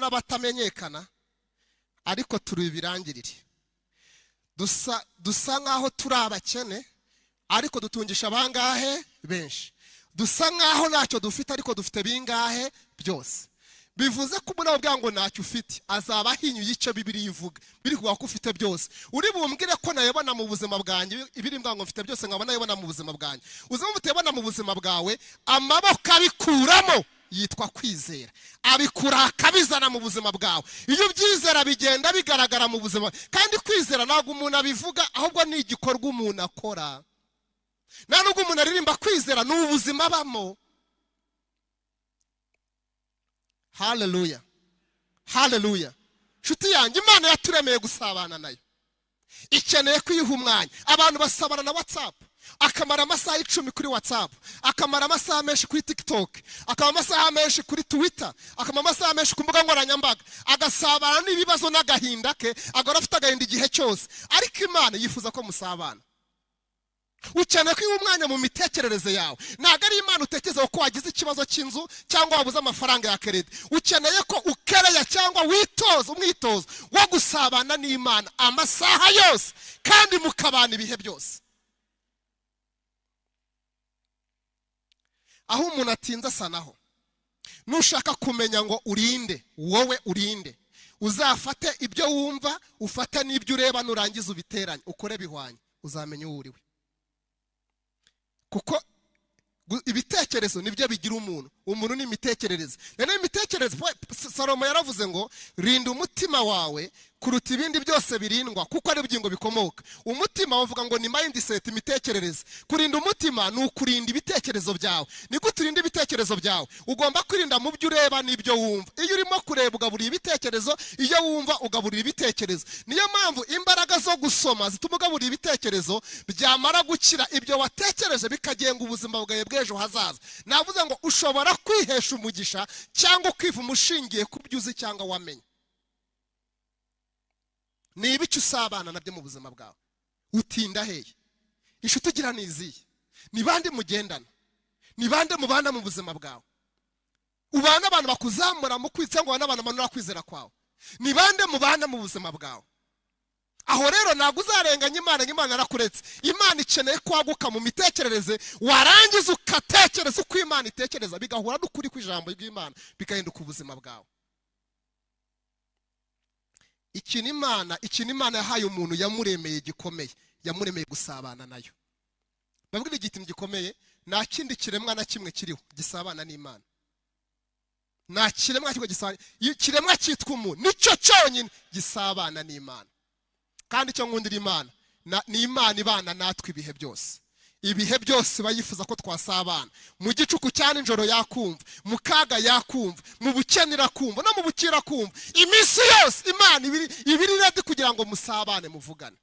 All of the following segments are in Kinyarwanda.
n'abatamenyekana ariko turi ibirangirire. Dusa nkaho turi abakene ariko dutungisha abangahe benshi. Dusa nkaho ntacyo dufite ariko dufite bingahe byose. Bivuze ko umuntu ababwira ngo ntacyo ufite azaba ahinyuye icyo Bibiliya ivuga. Biri kuvuga ko ufite byose. Uri bumbwire ko nayobona mu buzima bwanjye ibiri mbwa ngo mfite byose nkaba nayobona mu buzima bwanjye. Uzumva utebona mu buzima bwawe amaboko abikuramo yitwa kwizera. Abikura akabizana mu buzima bwawe. Iyo byizera bigenda bigaragara mu buzima. Kandi kwizera ntabwo umuntu abivuga ahubwo ni igikorwa umuntu akora. Nta nubwo umuntu aririmba kwizera ni ubuzima abamo. Hallelujah. Hallelujah. Nshuti yanjye Imana yaturemeye gusabana nayo. Ikeneye kwiha umwanya. Abantu basabana na WhatsApp. Akamara amasaha 10 kuri WhatsApp. Akamara amasaha menshi kuri TikTok. Akamara amasaha menshi kuri Twitter. Akamara amasaha menshi ku mbuga nkoranyambaga. Agasabana n'ibibazo n'agahinda ke. Agora afite agahinda igihe cyose. Ariko Imana yifuza ko musabana. Ukeneye kwiha umwanya mu mitekerereze yawe. Ntabwo ari Imana utekereza ko wagize ikibazo cy'inzu cyangwa wabuze amafaranga ya credit. Ukeneye ko ukereya cyangwa witoza umwitozo wo gusabana n'Imana amasaha yose kandi mukabana ibihe byose. Aho umuntu atinza sanaho. Nushaka kumenya ngo urinde, wowe urinde. Uzafate ibyo wumva, ufate n'ibyo ureba nurangiza ubiteranye, ukore bihwanye, uzamenya uwo uriwe. Kuko ibitekerezo nibyo bigira umuntu. Umuntu ni imitekerereze. Nene imitekerereze Salomo yaravuze ngo rinda umutima wawe kuruta ibindi byose birindwa kuko ari ubugingo bikomoka. Umutima bavuga ngo ni mindset, imitekerereze. Kurinda umutima ni ukurinda ibitekerezo byawe. Ni guturinda ibitekerezo byawe. Ugomba kwirinda mu byo ureba n'ibyo wumva. Iyo urimo kureba ugaburira ibitekerezo, iyo wumva ugaburira ibitekerezo. Niyo mpamvu imbaraga zo gusoma zituma ugaburira ibitekerezo byamara gukira ibyo watekereje bikagenga ubuzima bwawe bw'ejo hazaza. Navuze ngo ushobora kwihesha umugisha cyangwa kwiva umushingiye ku byo uzi cyangwa wamenye. Ni ibiki usabana nabyo mu buzima bwawe? Utinda heye? Inshuti ugira niziye? Ni bande mugendana? Ni bande mubana mu buzima bwawe? Ubana abantu bakuzamura mu kwitsa ngo n'abantu manura kwizera kwawe. Ni bande mubana mu buzima bwawe? Aho rero ntabwo uzarenganya Imana ng'Imana yarakuretse. Imana ikeneye kwaguka mu mitekerereze, warangiza ukatekereza uko Imana itekereza bigahura n'ukuri kw'ijambo ry'Imana bikahinduka ubuzima bwawe. Ikintu Imana yahaye umuntu yamuremeye gikomeye, yamuremeye gusabana nayo. Babwira igitintu gikomeye, nta kindi kiremwa na kimwe kiriho gisabana n'Imana. Nta kiremwa kimwe gisabana, kiremwa cyitwa umuntu nicyo cyonyine gisabana n'Imana. Kandi cyo nkundira Imana ni Imana ibana natwe ibihe byose. Ibihe byose bayifuza ko twasabana. Mu gicuku cyane injoro yakumva, mu kaga yakumva, mu bukenera kumva no mu bukira kumva. Iminsi yose Imana ibiri ready kugira ngo musabane muvugane.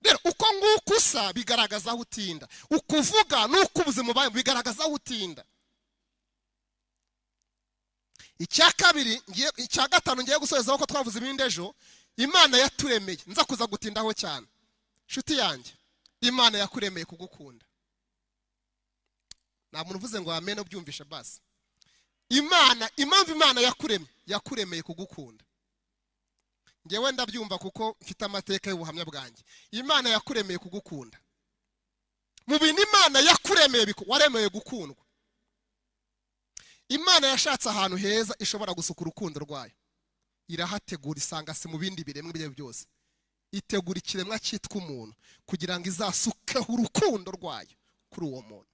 Rero uko nguko usa bigaragaza aho utinda. Ukuvuga nuko ubuzima bwawe bigaragaza aho utinda. Icya gatanu ngiye gusorezaho ko twavuze ibindi ejo. Imana yaturemeye, nza kuza gutindaho cyane. Shuti yanjye, Imana yakuremeye kugukunda. Nta muntu uvuze ngo amen ubyumvisha basi. Impamvu Imana yakuremeye kugukunda. Ngewe ndabyumva kuko mfite amateka y'ubuhamya bwanjye. Imana yakuremeye kugukunda. Mu bintu Imana yakuremeye waremeye gukundwa. Imana yashatse ahantu heza ishobora gusuka urukundo rwayo. Irahategura isanga se mu bindi biremwe bye byose. Itegura ikiremwa cyitwa umuntu kugira ngo izasukeho urukundo rwayo kuri uwo muntu.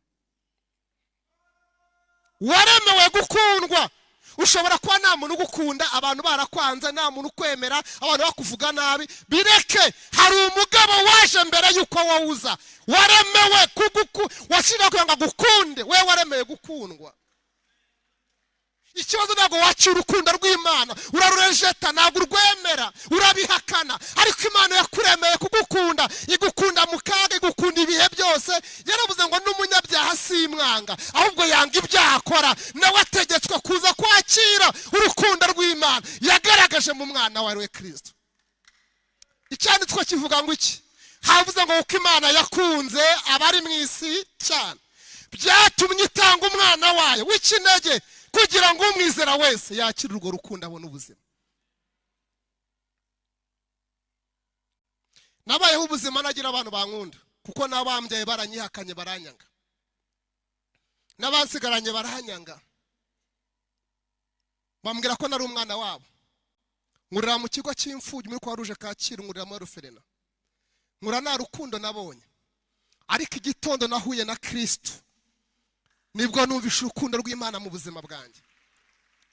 Waremewe gukundwa. Ushobora kuba nta muntu ugukunda, abantu barakwanze, nta muntu ukwemera, abantu bakuvuga nabi. Bireke, hari umugabo waje mbere yuko wowe uza. Waremewe washira kugira ngo gukunde, we waremeye gukundwa. Ikibazo ntabwo waciye urukundo rw'Imana, urarurejeta, ntabwo urwemera, urabihakana. Ariko Imana yakuremeye kugukunda, igukunda mu kaga, igukunda ibihe byose. Yaravuze ngo n'umunyabyaha si imwanga, ahubwo yanga ibyaha akora. Nawe ategetswe kuza kwakira urukundo rw'Imana yagaragaje mu mwana wawe Kristo. Icyanditswe kivuga ngo iki? Havuze ngo uko Imana yakunze abari mu isi cyane, byatumye itanga umwana wayo w'ikinege kugira ngo umwizera wese yakire urwo rukundo abone ubuzima. Nabayeho ubuzima nagira abantu bankunda kuko nabambyaye baranyihakanye baranyanga, n'abansigaranye barahanyanga, bambwira ko nari umwana wabo. Nkurira mu kigo cy'imfubyi muri kwa Ruje Kacyiru, nkurira mu Ruferena, nkura nta rukundo nabonye. Ariko igitondo nahuye na Kristo nibwo numvishe urukundo rw'Imana mu buzima bwanjye.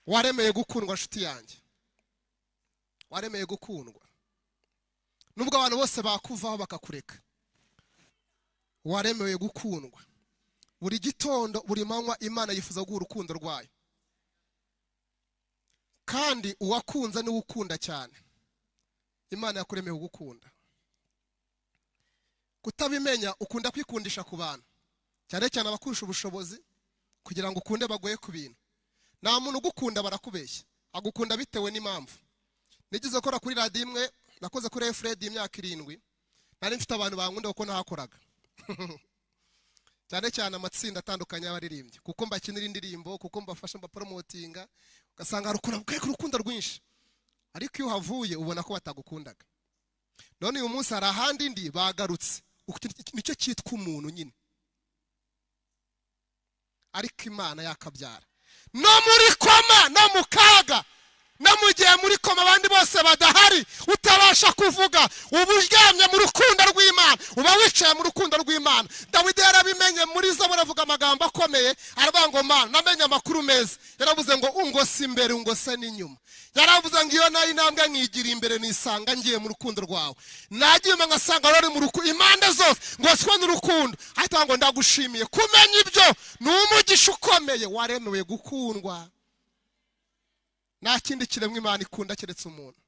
Waremeye gukundwa nshuti yanjye, waremeye gukundwa. Nubwo abantu bose bakuvaho bakakureka, waremeye gukundwa. Buri gitondo buri manywa Imana yifuza guha urukundo rwayo, kandi uwakunze ni ukunda cyane. Imana yakuremeye gukunda. Kutabimenya ukunda kwikundisha ku bantu, cyane cyane abakurusha ubushobozi, kugira ngo ukunde bagoye ku bintu. Nta muntu ugukunda barakubeshya, agukunda bitewe n'impamvu. Nigize gukora kuri radio imwe, nakoze kuri Fred imyaka 7, nari mfite abantu bankunda kuko nahakoraga. Cyane cyane amatsinda atandukanye y'abaririmbyi, kuko mbakinira indirimbo, kuko mbafasha mba promotinga, ugasanga rukora urukundo rwinshi. Ariko iyo havuye ubona ko batagukundaga. None uyu munsi hari ahandi ndi bagarutse, nicyo cyitwa umuntu nyine. Ariko Imana yakabyara. No muri koma, no mu kaga, no mu gihe muri koma abandi bose badahari, utabasha kuvuga, uba uryamye mu rukundo rw'Imana, uba wicaye mu rukundo rw'Imana. Dawidi yarabimenye muri Zaburi avuga amagambo akomeye, aravuga ngo Mana namenye amakuru meza. Yaravuze ngo ungose imbere ungose n'inyuma. Yaravuze ngo iyo nayo intambwe nkigira imbere nisanga ngiye mu rukundo rwawe. Nagiye ngasanga rero mu rukundo impande zose ngo siko n'urukundo. Ahita ngo ndagushimiye kumenya ibyo ni umugisha ukomeye, waremewe gukundwa. Nta kindi kiremwa Imana ikunda keretse umuntu.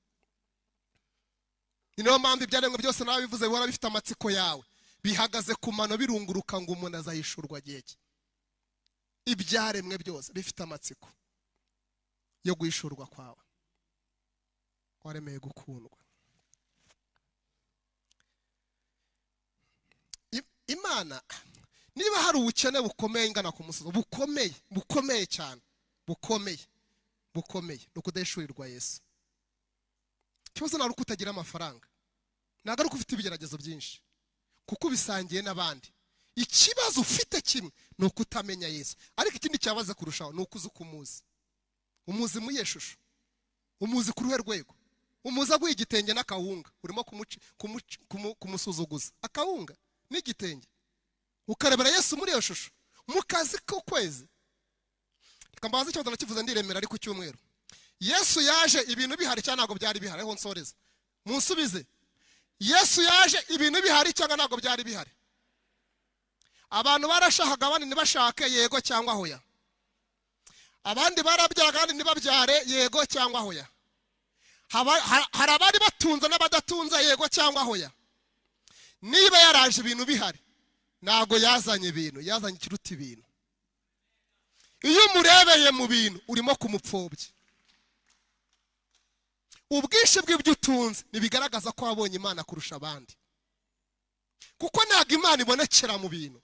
Niyo mpamvu ibyaremwe byose nawe bivuze bihora bifite amatsiko yawe, bihagaze ku mano birunguruka ngo umuntu azahishurwa geke. Ibyaremwe byose bifite amatsiko yo guhishurwa kwawe, waremeye gukundwa. Imana niba hari ubukene bukomeye ingana ku musozi, bukomeye cyane, bukomeye no kudashurirwa Yesu. Kibazo nari kutagira amafaranga, ntago ari ufite ibigeragezo byinshi kuko bisangiye n'abandi. Ikibazo ufite kimwe ni ukutamenya Yesu. Ariko ikindi cyabaza kurushaho ni ukuza kumuzi. Umuzi mu yeshusho, umuzi ku ruhe rwego, umuza guha igitenge n'akawunga, urimo kumusuzuguza akawunga n'igitenge, ukarebera Yesu muri iyo shusho mu kazi k'ukwezi. Kambaza icyo nakivuze ndiremera ari ku cyumweru. Yesu yaje ibintu bihari cyangwa ntago byari bihari? Aho nsoreza munsubize. Yesu yaje ibintu bihari cyangwa ntago byari bihari? Abantu barashakaga abandi ntibashake, yego cyangwa hoya? Abandi barabyara kandi ntibabyare, yego cyangwa hoya? Hari abari batunze n'abadatunze, yego cyangwa hoya? Niba yaraje ibintu bihari, ntago yazanye ibintu, yazanye ikiruta ibintu. Iyo umurebeye mu bintu urimo kumupfobya. Ubwinshi bw'ibyo utunze nibigaragaza ko wabonye Imana kurusha abandi, kuko ntago Imana ibonekera mu bintu.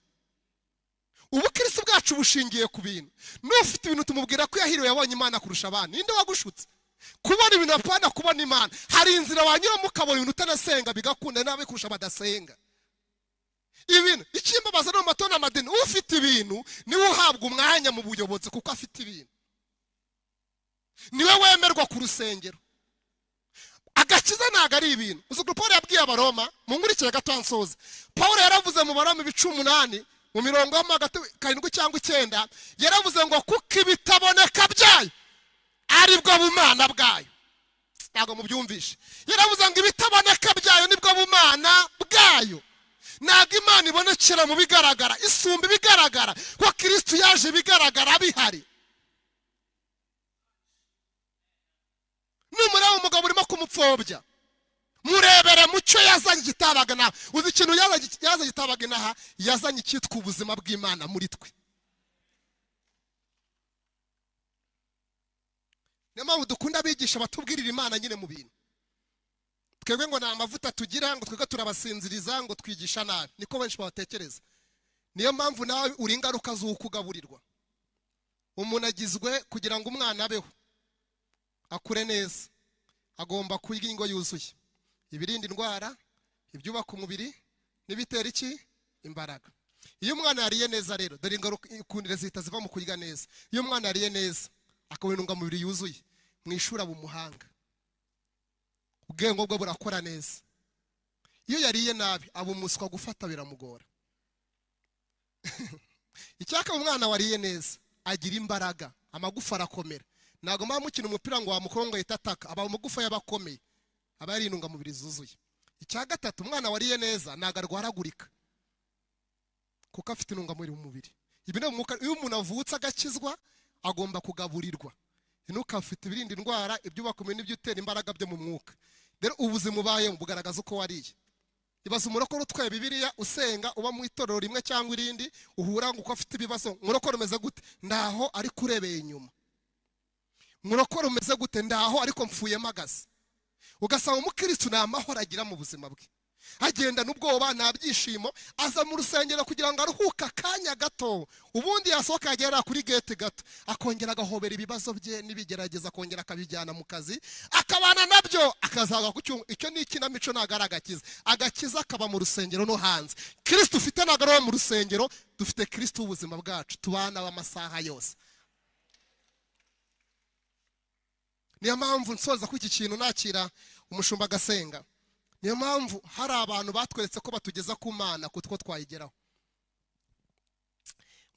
Ubukristo bwacu bushingiye ku bintu. N'ufite ibintu tumubwira ko yahiriwe yabonye Imana kurusha abandi. Ninde wagushutse? Kubona ibintu apana kubona Imana. Hari inzira wanyuramo ukabona ibintu utanasenga bigakunda, nabe kurusha badasenga. Ibintu ikimbabaza no matona amadini, ufite ibintu niwe uhabwa umwanya mu buyobozi kuko afite ibintu. Niwe wemerwa ku rusengero. Agakiza ntago ari ibintu. Uzuguru Paul yabwiye Abaroma, mungurikire gato ansoze. Paul yaravuze mu Baroma 18 mu mirongo y'amagati 7 cyangwa 9, yaravuze ngo kuko ibitaboneka byayo aribwo bumana bwayo. Ntago mubyumvishe. Yaravuze ngo ibitaboneka byayo nibwo bumana bwayo. Ntago Imana ibonekera mu bigaragara, isumba ibigaragara, ko Kristo yaje bigaragara bihari. Numura umugabo urimo kumupfobya, murebere mucyo yazanye gitabaga nawe. Uzi ikintu yazanye gitabaga naha, yazanye cyitwa ubuzima bw'Imana muri twe. Niyo dukunda abigisha batubwirira Imana nyine mu bintu. Twebwe ngo nta mavuta tugira, ngo twebwe turabasinziriza, ngo twigisha nabi. Niko benshi batekereza. Niyo mpamvu nawe uri ingaruka z'ukugaburirwa. umuntu agizwe kugira ngo umwana abeho akure neza, agomba kurya indyo yuzuye, ibirinda indwara, ibyubaka umubiri n'ibitera iki imbaraga. Iyo umwana yariye neza rero, dore ingaruka zihita ziva mu kurya neza. Iyo umwana yariye neza akabona intungamubiri yuzuye, mu ishuri aba umuhanga, ubwenge bwe burakora neza. Iyo yariye nabi aba umuswa, gufata biramugora. Icyaka umwana wariye neza agira imbaraga, amagufa arakomera. Ntabwo mba mukina umupira ngo wamukongo yitataka, aba amagufa y'abakomeye, aba yari intungamubiri zuzuye. Icya gatatu, umwana wariye neza ntabwo arwaragurika kuko afite intungamubiri mu mubiri. Iyo umuntu avutse agakizwa agomba kugaburirwa. Inuka afite ibirinda indwara, ibyubaka umubiri n'ibyutera imbaraga byo mu mwuka. Rero ubuzima ubayemo bugaragaza uko wariye. Ibaza umurokore utwaye Bibiliya usenga, uba mu itorero rimwe cyangwa irindi, uhura ngo uko afite ibibazo. Umurokore umeze gute? Ndaho ariko urebeye inyuma. Umurokore umeze gute? Ndaho ariko mfuye mpagaze. Ugasanga umukristo nta mahoro agira mu buzima bwe, agenda n'ubwoba, nta byishimo. Aza mu rusengero kugira ngo aruhuke akanya gato, ubundi yasohoka yagera kuri gate gato, akongera agahobera ibibazo bye n'ibigerageza, akongera akabijyana mu kazi, akabana nabyo, akazaga ku cyuma. Icyo ni ikinamico, ntabwo ari agakiza. Agakiza kaba mu rusengero no hanze. Kristo ufite ntabwo ari mu rusengero, dufite Kristo w'ubuzima bwacu, tubana w'amasaha yose. Niyo mpamvu nsoza ku iki kintu nakira umushumba agasenga. Niyo mpamvu hari abantu batweretse ko batugeza ku Mana kutwo twayigeraho.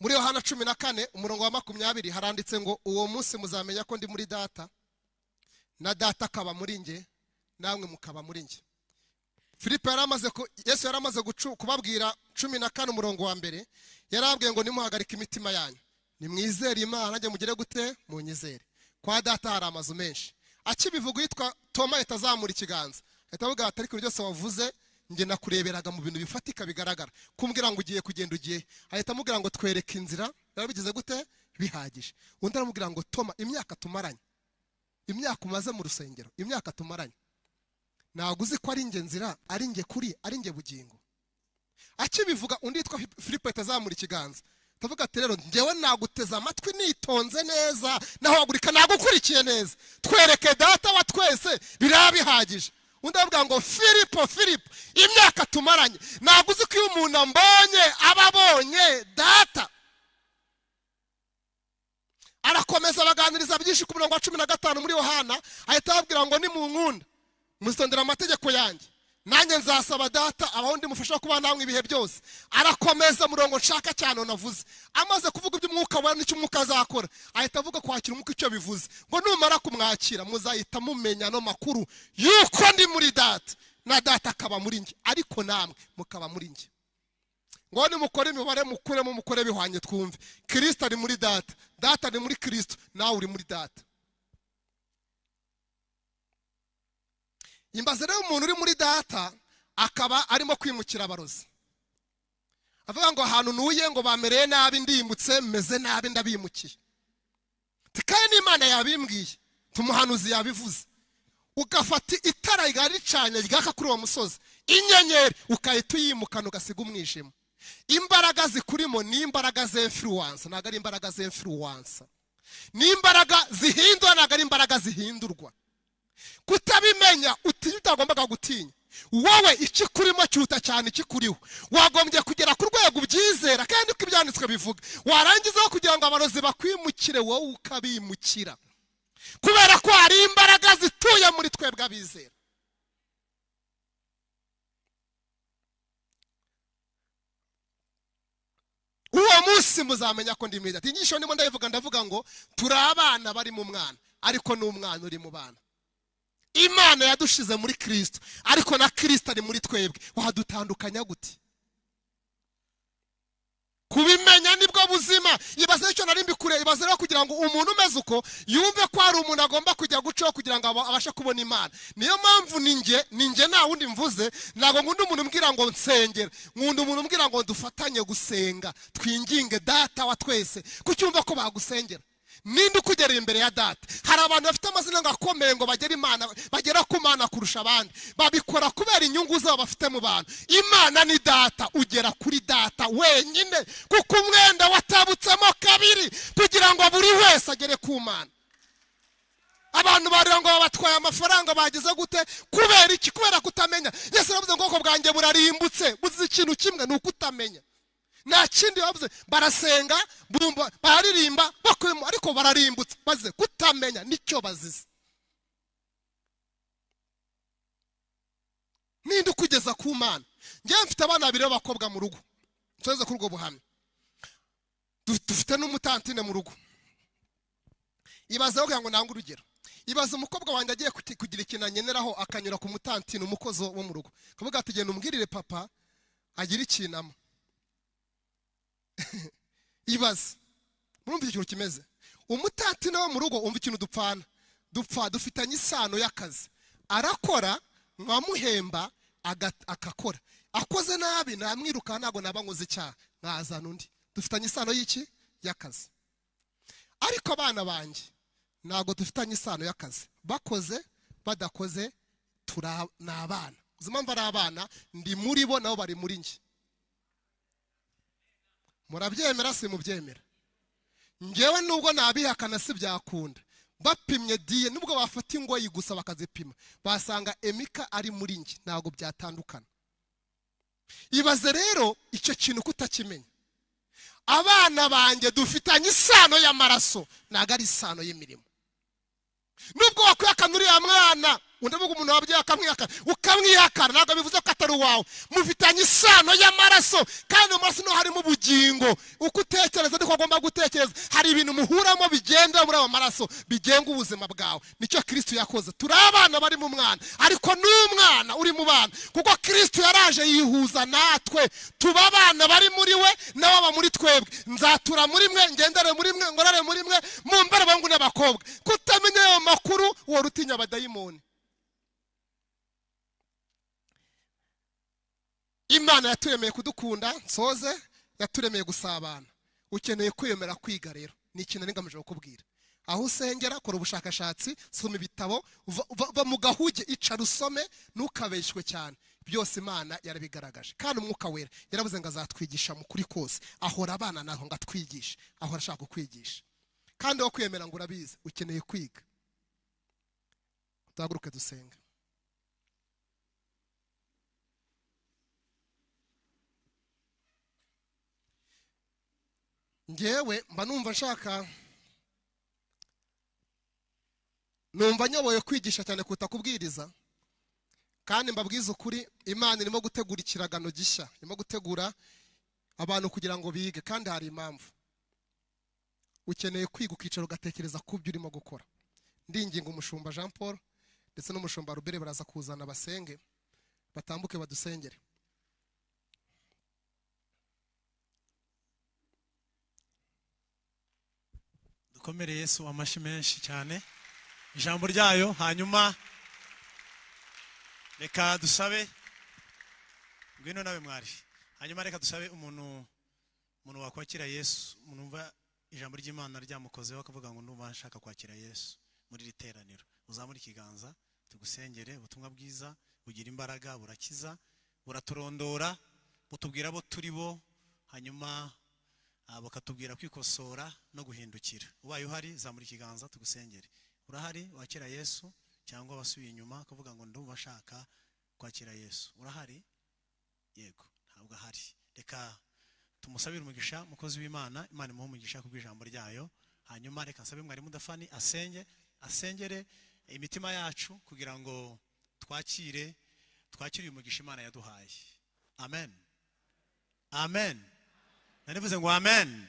Muri Yohana 14 umurongo wa 20 haranditse ngo uwo munsi muzamenya ko ndi muri Data na Data akaba muri nge, namwe mukaba muri nge. Yesu yaramaze kubabwira 14 umurongo wa mbere, yarabwiye ngo nimuhagarike imitima yanyu, nimwizere Imana, nanjye mugire gute? Munyizere. Kwa Data hari amazu menshi. Akibivuga yitwa Toma itazamura ikiganza, atavuga ati ariko byose wavuze nge nakureberaga mu bintu bifatika bigaragara, kumbwira ngo ugiye kugenda ugiye. Ahita amubwira ngo twereke inzira, yarabigize gute? Bihagije. Undi aramubwira ngo Toma, imyaka tumaranye, imyaka umaze mu rusengero, imyaka tumaranye, ntabwo uzi ko ari nge nzira, ari nge kuri, ari nge bugingo. Akibivuga undi yitwa Filipo itazamura ikiganza, tavuga ati rero ngewe naguteza amatwi nitonze neza, naho wagurika nagukurikiye neza, twereke Data wa twese, birabihagije. Undi avuga ngo Filipo, imyaka tumaranye, ntabwo uzi ko iyo umuntu ambonye aba abonye Data. Arakomeza abaganiriza byinshi ku murongo wa 15 muri Yohana, ahita ababwira ngo nimunkunda muzitondera amategeko yanjye, nanjye nzasaba Data abaho ndimufasha kuba namwe ibihe byose. Arakomeza murongo nshaka cyane navuze, amaze kuvuga iby'umwuka wa n'icyo umwuka azakora, ahita avuga kwakira umwuka icyo bivuze, ngo numara kumwakira muzahita mumenya no makuru yuko ndi muri Data na Data akaba muri nge, ariko namwe mukaba muri nge. Ngo nimukore imibare mukuremo, mukore bihwanye twumve. Kristo ari muri Data, Data ari muri Kristo, nawe uri muri Data. Imbaze rero umuntu uri muri Data akaba arimo kwimukira abarozi, avuga ngo ahantu nuye ngo bamereye nabi, ndimutse meze nabi, ndabimukiye. Tikaye n'Imana yabimbwiye, tumuhanuzi yabivuze. Ugafata itara rigaricanye ryaka kuri uwo musozi, inyenyeri ukahita uyimukana ugasiga umwijima. Imbaraga zikurimo ni imbaraga z'influence, ntabwo ari imbaraga z'influence. Ni imbaraga zihindura, ntabwo ari imbaraga zihindurwa. Kutabimenya utagombaga gutinya. Wowe ikikurimo cyuta cyane ikikuriho, wagombye kugera ku rwego ubyizera kandi uko ibyanditswe bivuga, warangizaho kugira ngo abarozi bakwimukire, wowe ukabimukira, kubera ko hari imbaraga zituye muri twebwe abizera. Uwo munsi muzamenya ko ndi mwiza. Inyigisho ndimo ndavuga ngo turi abana bari mu mwana, ariko n'umwana uri mu bana. Imana yadushize muri Kristo, ariko na Kristo ari muri twebwe. Wahadutandukanya gute? Kubimenya nibwo buzima. Ibaze icyo nari mbikure, ibaze rero kugira ngo umuntu umeze uko yumve ko ari umuntu agomba kujya gucaho kugira ngo abashe kubona Imana. Niyo mpamvu ninjye nta wundi mvuze, ntabwo ngundi umuntu umbwira ngo nsengera, ngundi umuntu umbwira ngo dufatanye gusenga, twinginge Data wa twese kucyumva ko bagusengera. ninde ukugera imbere ya data? Hari abantu bafite amazina ngo akomeye ngo bagera ku Mana kurusha abandi, babikora kubera inyungu zabo bafite mu bantu. Imana ni data, ugera kuri data wenyine, kuko umwenda watabutsemo kabiri kugira ngo buri wese agere ku Mana. Abantu barira ngo babatwaye amafaranga bageze gute? Kubera iki? Kubera kutamenya. Yesu yavuze ngo ubwoko bwanjye burarimbutse, buzize ikintu kimwe, ni ukutamenya. Nta kindi bavuze. Barasenga, bararirimba, ariko bararimbutse bazize kutamenya, nicyo bazize. Ninde ukugeza ku Mana? Njye mfite abana babiri b'abakobwa mu rugo, nsoze kuri ubwo buhamya. Dufite n'umutantine mu rugo. Ibaze kugira ngo nange urugero. Ibaze umukobwa wanjye agiye kugira ikintu anyeneraho, akanyura ku mutantine, umukozi wo mu rugo, kavuga ati genda umbwirire papa agira ikinamo. Ibaze, murumva ikintu kimeze. Umutantine wo mu rugo umva ikintu dufitanye isano y'akazi. Arakora nkamuhemba akakora, akoze nabi namwiruka, ntago naba nkoze icyaha, nkazana undi. Dufitanye isano y'iki? Y'akazi. Ariko abana banjye ntago dufitanye isano y'akazi. Bakoze badakoze ni abana. Uzi impamvu ari abana? Ndi muri bo nabo bari muri njye. Murabyemera si mubyemera? Ngewe nubwo nabihakana si byakunda. Bapimye diye, nubwo bafata ingoyi gusa bakazipima, basanga emika ari muri njye, ntago byatandukana. Ibaze rero icyo kintu kutakimenya. Abana banjye dufitanye isano y'amaraso, ntago ari isano y'imirimo. Nubwo wakwihakana uriya mwana, undavuga umuntu wabyaye akamwihakana, ukamwihakana, ntabwo bivuze ko atari uwawe. Mufitanye isano y'amaraso, kandi mu maraso niho harimo ubugingo. Uko utekereza niko agomba gutekereza. Hari ibintu muhuramo bigenda muri ayo maraso bigenga ubuzima bwawe. Nicyo Kristo yakoze. Turi abana bari mu mwana, ariko n'umwana uri mu bana, kuko Kristo yaraje yihuza natwe. Tuba abana bari muri we, nawe aba muri twebwe. Nzatura muri mwe, ngendere muri mwe, ngorare muri mwe, mumbere abahungu n'abakobwa. Kutamenya ayo makuru uwo rutinya abadayimoni. Imana yaturemeye kudukunda, nsoze, yaturemeye gusabana. Ukeneye kwiyemera kwiga rero. Ni ikintu ningamije kukubwira. Aho usengera, kora ubushakashatsi, soma ibitabo, va mu gahuge, icara usome, ntukabeshywe cyane. Byose Imana yarabigaragaje. Kandi umwuka wera yaravuze ngo azatwigisha mu kuri kose. Ahora abana naho ngo atwigishe, ahora ashaka kukwigisha. Kandi wo kwiyemera ngo urabizi, ukeneye kwiga. Tuhaguruke dusenga. Ngewe mba numva nshaka, numva nyoboye kwigisha cyane kuruta kubwiriza. Kandi mbabwiza ukuri, Imana irimo gutegura ikiragano gishya, irimo gutegura abantu kugira ngo bige. Kandi hari impamvu. Ukeneye kwiga ukicara ugatekereza ku byo urimo gukora. Ndinginga umushumba Jean Paul ndetse n'umushumba Rubere baraza kuzana basenge, batambuke badusengere. Dukomere Yesu amashi menshi cyane ijambo ryayo. Hanyuma reka dusabe, ngwino nawe mwari. Hanyuma reka dusabe umuntu wakwakira Yesu, umuntu umva ijambo ry'Imana ryamukozeho akavuga ngo ndumva nshaka kwakira Yesu muri riteraniro. Uzamura ikiganza tugusengere. Ubutumwa bwiza bugira imbaraga, burakiza, buraturondora, butubwira abo turi bo, hanyuma bakatubwira kwikosora no guhindukira. Ubaye uhari zamura ikiganza tugusengere. Urahari wakira Yesu cyangwa wasubiye inyuma akavuga ngo ndumva nshaka kwakira Yesu? Urahari? Yego. Ntabwo ahari. Reka tumusabire umugisha mukozi w'Imana. Imana imuhe umugisha kubw'ijambo ryayo. Hanyuma reka nsabe mwari mudafani asengere imitima yacu kugira ngo twakire uyu mugisha Imana yaduhaye. Amen. Amen. Nanivuze ngo amen.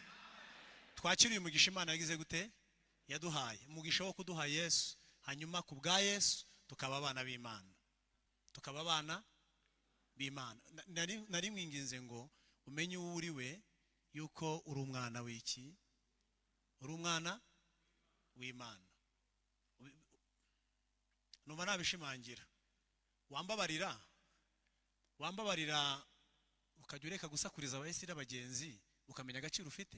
Twakire uyu mugisha Imana yagize gute? Yaduhaye. Umugisha wo kuduha Yesu. Hanyuma ku bwa Yesu tukaba abana b'Imana. Tukaba abana b'Imana. Nari mwinginze ngo umenye uwo uri we, yuko uri umwana w'iki? Uri umwana w'Imana. Numva nabishimangira. Wambabarira ukajya ureka gusakuriza abahisi n'abagenzi, ukamenya agaciro ufite.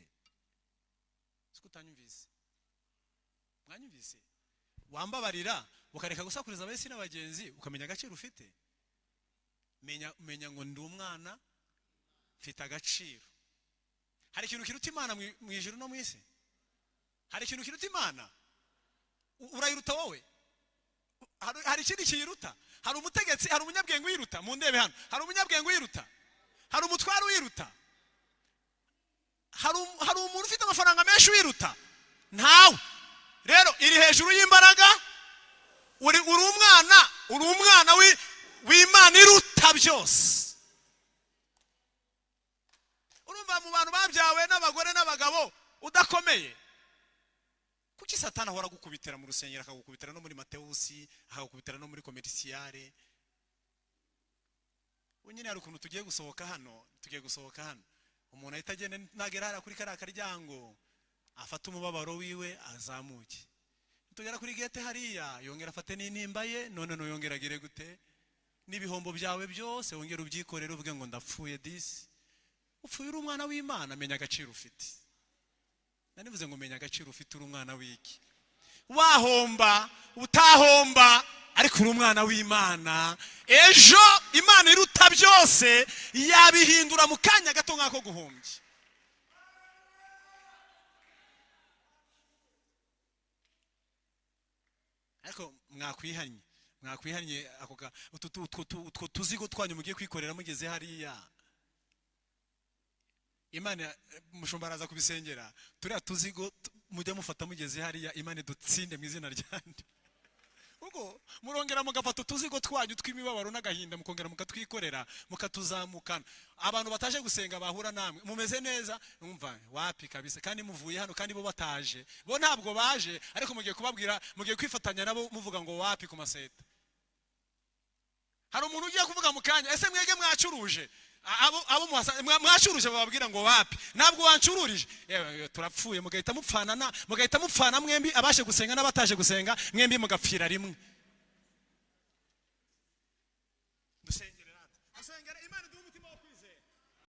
Siko utanyumvise. mwanyumvise wambabarira ukareka gusakuriza abahisi n'abagenzi ukamenya agaciro ufite menya ngo ndi umwana mfite agaciro. Hari ikintu kiruta Imana mu ijuru no mu isi? Hari ikintu kiruta Imana? Urayiruta wowe? Hari ikindi kiyiruta? Hari umutegetsi, hari umunyabwenge wiruta mu ndebe hano? Hari umunyabwenge wiruta? Hari umutwaro wiruta? Hari umuntu ufite amafaranga menshi wiruta? Ntawe. Rero iri hejuru y'imbaraga, uri umwana w'Imana iruta byose. Urumva mu bantu babyawe n'abagore n'abagabo udakomeye, kuki Satani ahora gukubitira mu rusengero, akagukubitira no muri Matewusi, akagukubitira no muri komerciale? Unyine hari ukuntu tugiye gusohoka hano, umuntu ahita agenda nagera hara kuri kariya karyango afata umubabaro wiwe azamuke, tugera kuri gate hariya yongera afate n'intimba ye, none no yongera agire gute n'ibihombo byawe byose wongera ubyikorera uvuge ngo ndapfuye disi. Upfuye uri umwana w'Imana, menya agaciro ufite. Nanivuze ngo menya agaciro ufite, uri umwana w'iki? Wahomba utahomba, ariko uri umwana w'Imana. Ejo Imana iruta byose yabihindura mu kanya gato nk'ako guhombye. Ariko mwakwihanye ako tuzigo twanyu mugiye kwikorera mugeze hariya. Imana mushumba araza kubisengera, turiya tuzigo mujye mufata mugeze hariya, Imana dutsinde mu izina ryande. Ubwo murongera mugafata tuzigo twanyu tw'imibabaro n'agahinda, mukongera mukatwikorera mukatuzamukana. Abantu bataje gusenga bahura namwe mumeze neza, umva wapi kabisa, kandi muvuye hano kandi bo bataje, bo ntabwo baje, ariko mugiye kubabwira, mugiye kwifatanya nabo muvuga ngo wapi ku maseta. Hari umuntu ugiye kuvuga mu kanya, ese mwege mwacuruje? Abo mwacuruje bababwira ngo wapi, ntabwo wancururije. Turapfuye, mugahita mupfana mwembi, abashe gusenga n'abataje gusenga mwembi mugapfira rimwe. Dusengere Imana duhe umutima wo kwizera.